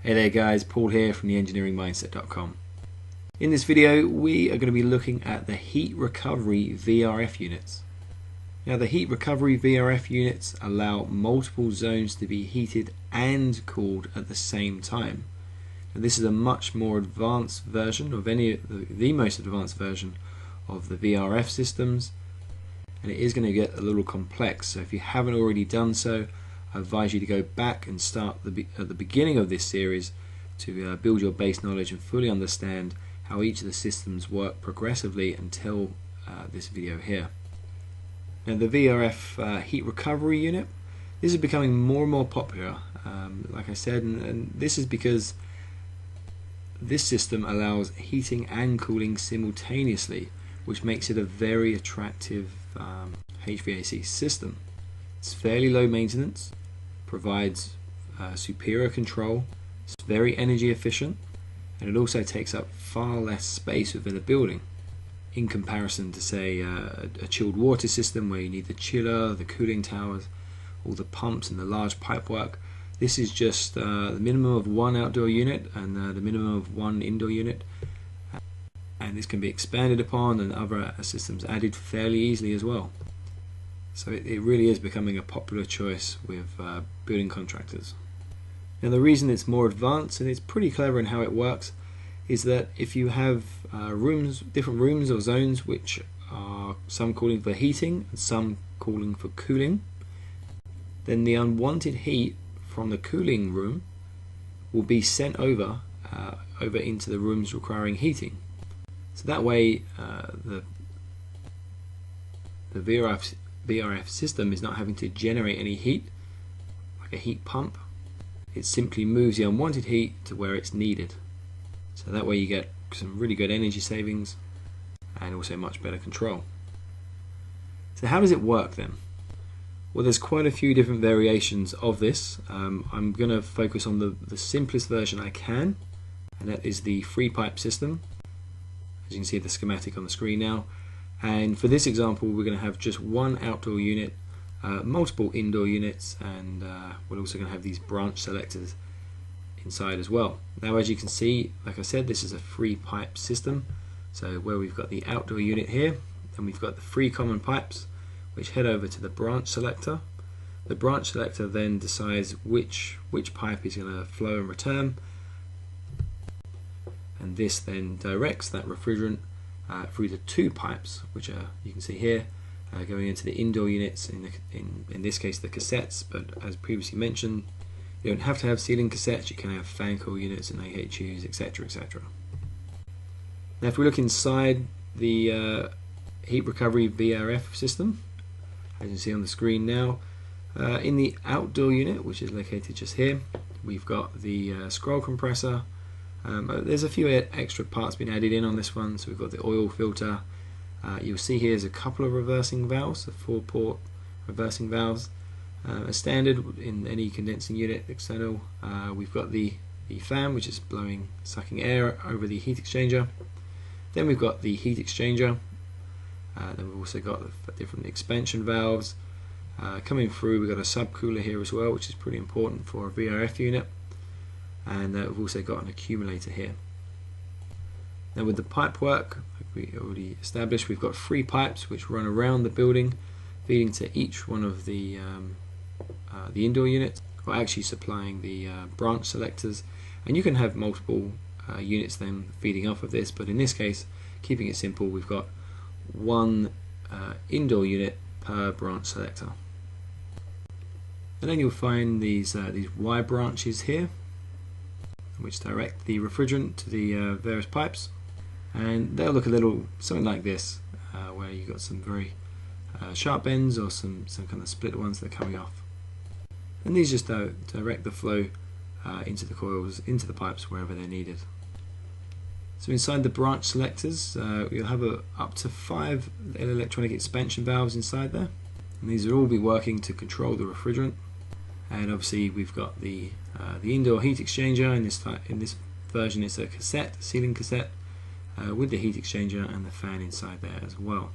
Hey there guys, Paul here from theengineeringmindset.com. In this video we are going to be looking at the heat recovery VRF units. Now the heat recovery VRF units allow multiple zones to be heated and cooled at the same time. Now, this is a much more advanced version of the most advanced version of the VRF systems, and it is going to get a little complex, so if you haven't already done so, I advise you to go back and start at the beginning of this series to build your base knowledge and fully understand how each of the systems work progressively until this video here. Now the VRF heat recovery unit, this is becoming more and more popular, like I said, and this is because this system allows heating and cooling simultaneously, which makes it a very attractive HVAC system. It's fairly low maintenance, provides superior control, it's very energy efficient, and it also takes up far less space within a building in comparison to, say, a chilled water system where you need the chiller, the cooling towers, all the pumps and the large pipework. This is just the minimum of one outdoor unit and the minimum of one indoor unit, and this can be expanded upon and other systems added fairly easily as well. So it really is becoming a popular choice with building contractors. Now the reason it's more advanced, and it's pretty clever in how it works, is that if you have different rooms or zones which are some cooling for heating and some cooling for cooling, then the unwanted heat from the cooling room will be sent over into the rooms requiring heating. So that way the VRF system is not having to generate any heat like a heat pump. It simply moves the unwanted heat to where it's needed. So that way you get some really good energy savings and also much better control. So how does it work then? Well, there's quite a few different variations of this. I'm going to focus on the simplest version I can, and that is the free pipe system. As you can see the schematic on the screen now. And for this example we're going to have just one outdoor unit, multiple indoor units, and we're also going to have these branch selectors inside as well. Now as you can see, like I said, this is a free pipe system, so where we've got the outdoor unit here, and we've got the three common pipes which head over to the branch selector. The branch selector then decides which pipe is going to flow and return, and this then directs that refrigerant through the two pipes, which are, you can see here, going into the indoor units, in this case the cassettes, but as previously mentioned, you don't have to have ceiling cassettes, you can have fan coil units and AHUs, etc, etc. Now if we look inside the heat recovery VRF system, as you can see on the screen now, in the outdoor unit, which is located just here, we've got the scroll compressor. There's a few extra parts been added in on this one, so we've got the oil filter. You'll see here's a couple of reversing valves, the 4-port reversing valves. As standard in any condensing unit external, we've got the fan, which is sucking air over the heat exchanger. Then we've got the heat exchanger. Then we've also got the different expansion valves. Coming through, we've got a subcooler here as well, which is pretty important for a VRF unit. And we've also got an accumulator here. Now with the pipe work, like we already established, we've got 3 pipes which run around the building, feeding to each one of the indoor units, or actually supplying the branch selectors. And you can have multiple units then feeding off of this, but in this case, keeping it simple, we've got one indoor unit per branch selector. And then you'll find these Y branches here, which direct the refrigerant to the various pipes, and they'll look a little something like this, where you've got some very sharp ends or some kind of split ones that are coming off, and these just direct the flow into the coils, into the pipes wherever they're needed. So inside the branch selectors, you'll have up to 5 electronic expansion valves inside there, and these will all be working to control the refrigerant. And obviously we've got the indoor heat exchanger. In this version it's a cassette, ceiling cassette, with the heat exchanger and the fan inside there as well.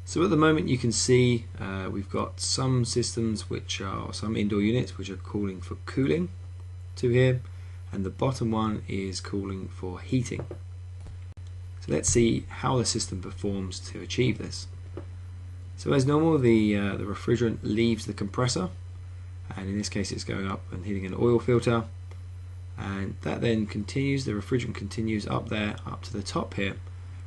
So at the moment you can see we've got some systems which are, some indoor units which are calling for cooling, two here, and the bottom one is cooling for heating. So let's see how the system performs to achieve this. So as normal, the refrigerant leaves the compressor, and in this case it's going up and hitting an oil filter, and that then continues, the refrigerant continues up there, up to the top here,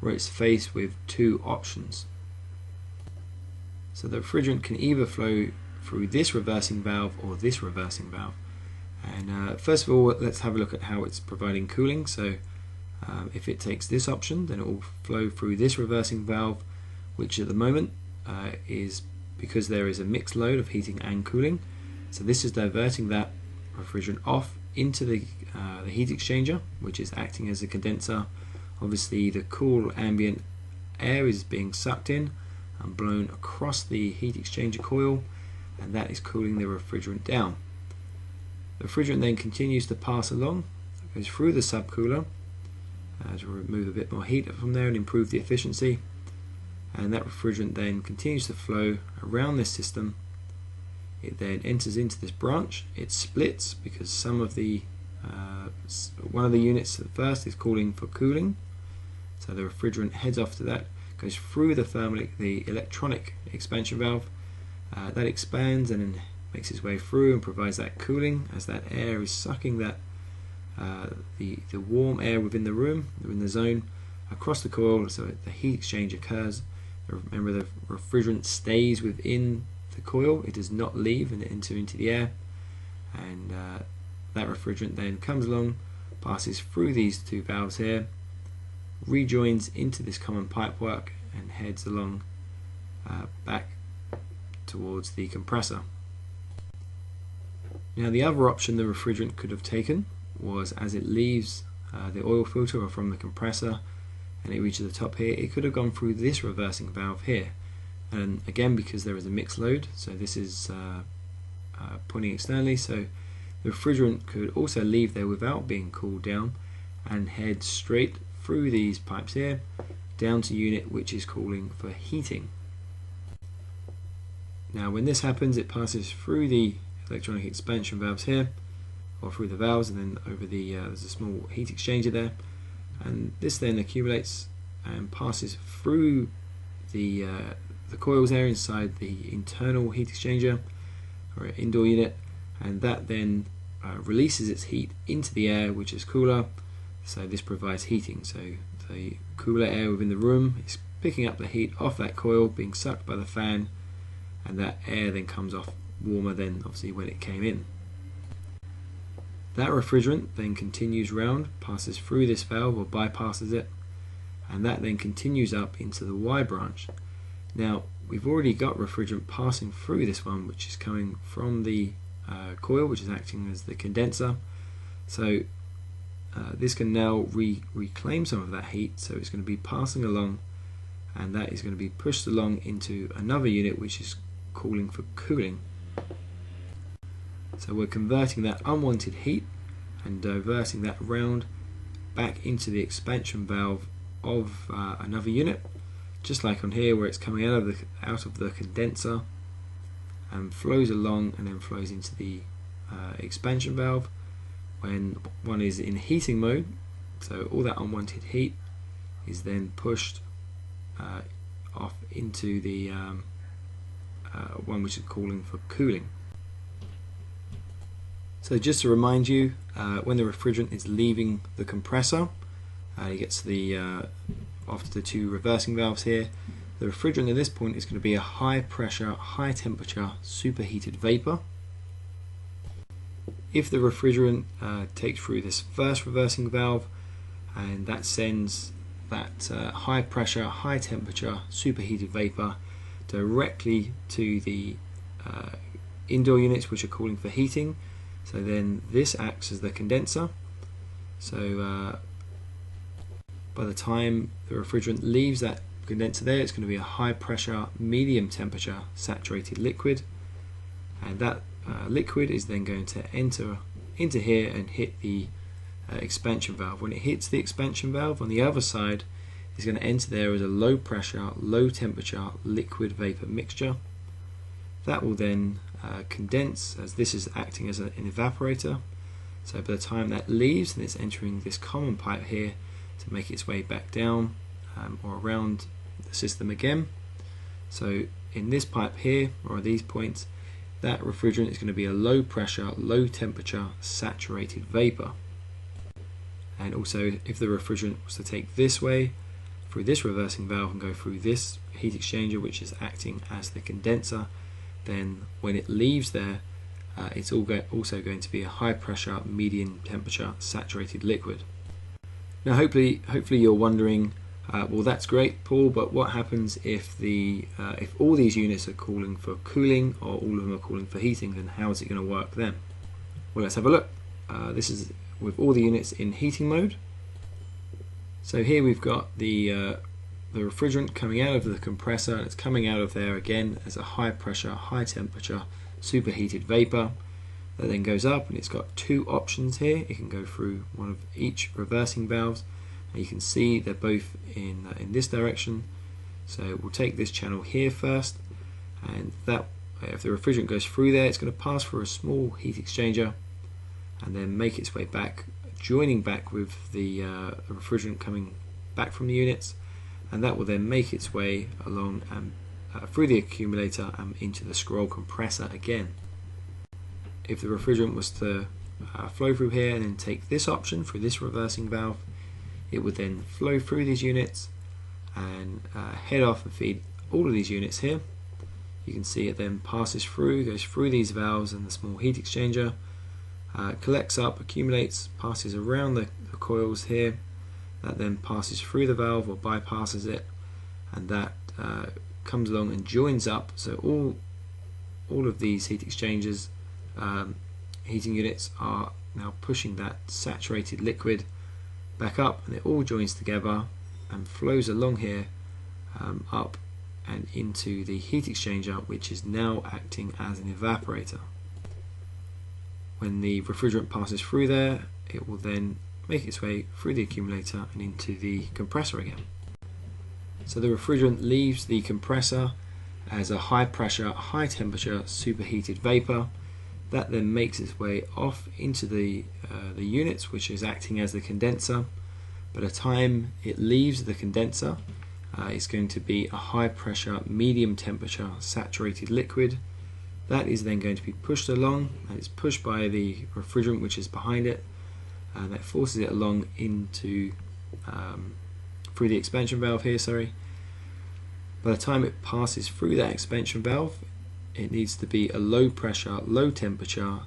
where it's faced with two options. So the refrigerant can either flow through this reversing valve or this reversing valve. And first of all, let's have a look at how it's providing cooling. So if it takes this option, then it will flow through this reversing valve, which at the moment is because there is a mixed load of heating and cooling. So this is diverting that refrigerant off into the heat exchanger, which is acting as a condenser. Obviously the cool ambient air is being sucked in and blown across the heat exchanger coil, and that is cooling the refrigerant down. The refrigerant then continues to pass along, goes through the subcooler to remove a bit more heat from there and improve the efficiency, and that refrigerant then continues to flow around this system. It then enters into this branch. It splits because some of the one of the units at first is calling for cooling, so the refrigerant heads off to that, goes through the electronic expansion valve, that expands and then makes its way through and provides that cooling as that air is sucking that the warm air within the room, within the zone, across the coil, so the heat exchange occurs. Remember, the refrigerant stays within the coil, it does not leave and enter into the air, and that refrigerant then comes along, passes through these two valves here, rejoins into this common pipework and heads along back towards the compressor. Now the other option the refrigerant could have taken was, as it leaves the oil filter or from the compressor and it reaches the top here, it could have gone through this reversing valve here, and again because there is a mixed load, so this is pointing externally, so the refrigerant could also leave there without being cooled down and head straight through these pipes here down to unit which is cooling for heating. Now when this happens, it passes through the electronic expansion valves here, or through the valves, and then over the there's a small heat exchanger there, and this then accumulates and passes through the coils there inside the internal heat exchanger or indoor unit, and that then releases its heat into the air, which is cooler, so this provides heating. So the cooler air within the room is picking up the heat off that coil, being sucked by the fan, and that air then comes off warmer than obviously when it came in. That refrigerant then continues round, passes through this valve or bypasses it, and that then continues up into the Y branch. Now we've already got refrigerant passing through this one, which is coming from the coil, which is acting as the condenser, so this can now reclaim some of that heat, so it's going to be passing along, and that is going to be pushed along into another unit which is calling for cooling. So we're converting that unwanted heat and diverting that round back into the expansion valve of another unit, just like on here where it's coming out of the condenser and flows along and then flows into the expansion valve when one is in heating mode. So all that unwanted heat is then pushed off into the one which is calling for cooling. So just to remind you, when the refrigerant is leaving the compressor, it gets after the two reversing valves here, the refrigerant at this point is going to be a high pressure, high temperature, superheated vapor. If the refrigerant takes through this first reversing valve, and that sends that high pressure, high temperature, superheated vapor directly to the indoor units which are calling for heating, so then this acts as the condenser. So by the time the refrigerant leaves that condenser there, it's going to be a high pressure, medium temperature saturated liquid, and that liquid is then going to enter into here and hit the expansion valve. When it hits the expansion valve on the other side, it's going to enter there as a low pressure, low temperature liquid vapor mixture. That will then condense, as this is acting as an evaporator, So by the time that leaves, then it's entering this common pipe here to make its way back down or around the system again. So in this pipe here, or at these points, that refrigerant is going to be a low pressure, low temperature, saturated vapor. And also, if the refrigerant was to take this way through this reversing valve and go through this heat exchanger, which is acting as the condenser, then when it leaves there, it's also going to be a high pressure, medium temperature, saturated liquid. Now, hopefully you're wondering, well, that's great, Paul, but what happens if all these units are calling for cooling, or all of them are calling for heating? Then how is it going to work then? Well, let's have a look. This is with all the units in heating mode. So here we've got the refrigerant coming out of the compressor, and it's coming out of there again as a high pressure, high temperature, superheated vapor that then goes up, and it's got two options here. It can go through one of each reversing valves, and you can see they're both in this direction. So we'll take this channel here first, and that if the refrigerant goes through there, it's going to pass through a small heat exchanger and then make its way back, joining back with the refrigerant coming back from the units, and that will then make its way along and through the accumulator and into the scroll compressor again. If the refrigerant was to flow through here and then take this option through this reversing valve, it would then flow through these units and head off and feed all of these units here. You can see it then passes through, goes through these valves and the small heat exchanger, collects up, accumulates, passes around the coils here. That then passes through the valve or bypasses it, and that comes along and joins up. So all of these heat exchangers, heating units, are now pushing that saturated liquid back up, and it all joins together and flows along here up and into the heat exchanger, which is now acting as an evaporator. When the refrigerant passes through there, it will then make its way through the accumulator and into the compressor again. So the refrigerant leaves the compressor as a high pressure, high temperature, superheated vapor. That then makes its way off into the units, which is acting as the condenser. By the time it leaves the condenser, it's going to be a high pressure, medium temperature, saturated liquid. That is then going to be pushed along, and it's pushed by the refrigerant which is behind it, and that forces it along into through the expansion valve here, By the time it passes through that expansion valve, it needs to be a low pressure, low temperature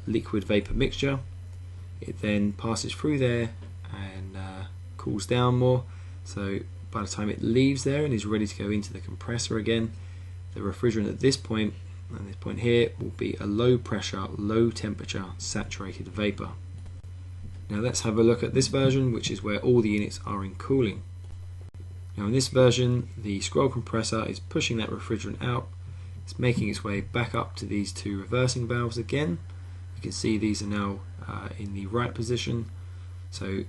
liquid vapor mixture. It then passes through there and cools down more. So by the time it leaves there and is ready to go into the compressor again, the refrigerant at this point and this point here will be a low pressure, low temperature saturated vapor. Now let's have a look at this version, which is where all the units are in cooling. Now in this version, the scroll compressor is pushing that refrigerant out. It's making its way back up to these two reversing valves again. You can see these are now in the right position. So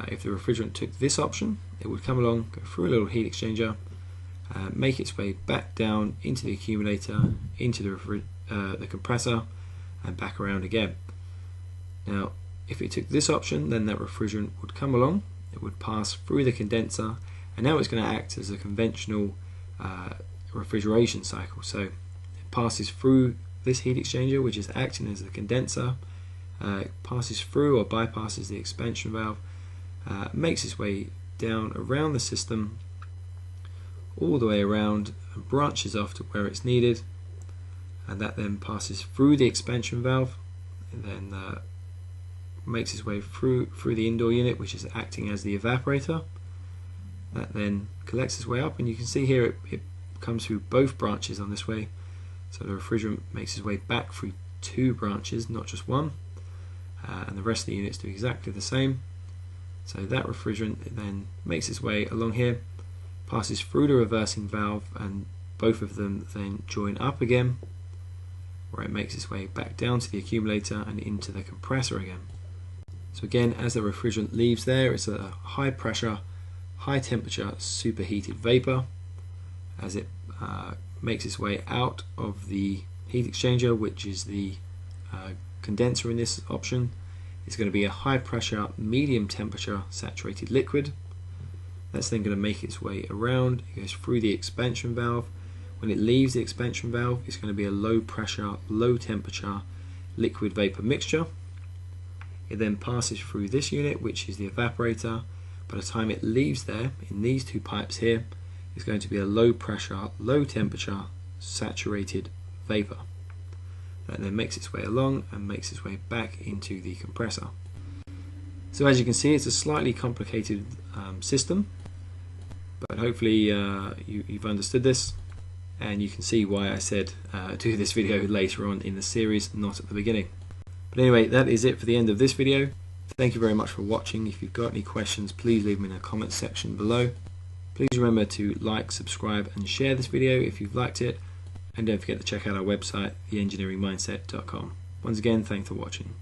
if the refrigerant took this option, it would come along, go through a little heat exchanger, make its way back down into the accumulator, into the compressor, and back around again. Now if it took this option, then that refrigerant would come along, it would pass through the condenser, and now it's going to act as a conventional refrigeration cycle. So it passes through this heat exchanger, which is acting as the condenser, passes through or bypasses the expansion valve, makes its way down around the system, all the way around, and branches off to where it's needed, and that then passes through the expansion valve, and then makes its way through the indoor unit, which is acting as the evaporator. That then collects its way up, and you can see here it comes through both branches on this way. So the refrigerant makes its way back through two branches, not just one, and the rest of the units do exactly the same. So that refrigerant then makes its way along here, passes through the reversing valve, and both of them then join up again, where it makes its way back down to the accumulator and into the compressor again. So again, as the refrigerant leaves there, it's a high pressure, high temperature, superheated vapor. As it makes its way out of the heat exchanger, which is the condenser in this option. It's going to be a high pressure, medium temperature saturated liquid. That's then going to make its way around. It goes through the expansion valve. When it leaves the expansion valve, it's going to be a low pressure, low temperature liquid vapor mixture. It then passes through this unit, which is the evaporator. By the time it leaves there, in these two pipes here, it's going to be a low pressure, low temperature saturated vapor. That then makes its way along and makes its way back into the compressor. So as you can see, it's a slightly complicated system, but hopefully you've understood this, and you can see why I said do this video later on in the series, not at the beginning. But anyway, that is it for the end of this video. Thank you very much for watching. If you've got any questions, please leave them in the comment section below. Please remember to like, subscribe and share this video if you've liked it, and don't forget to check out our website, theengineeringmindset.com. Once again, thanks for watching.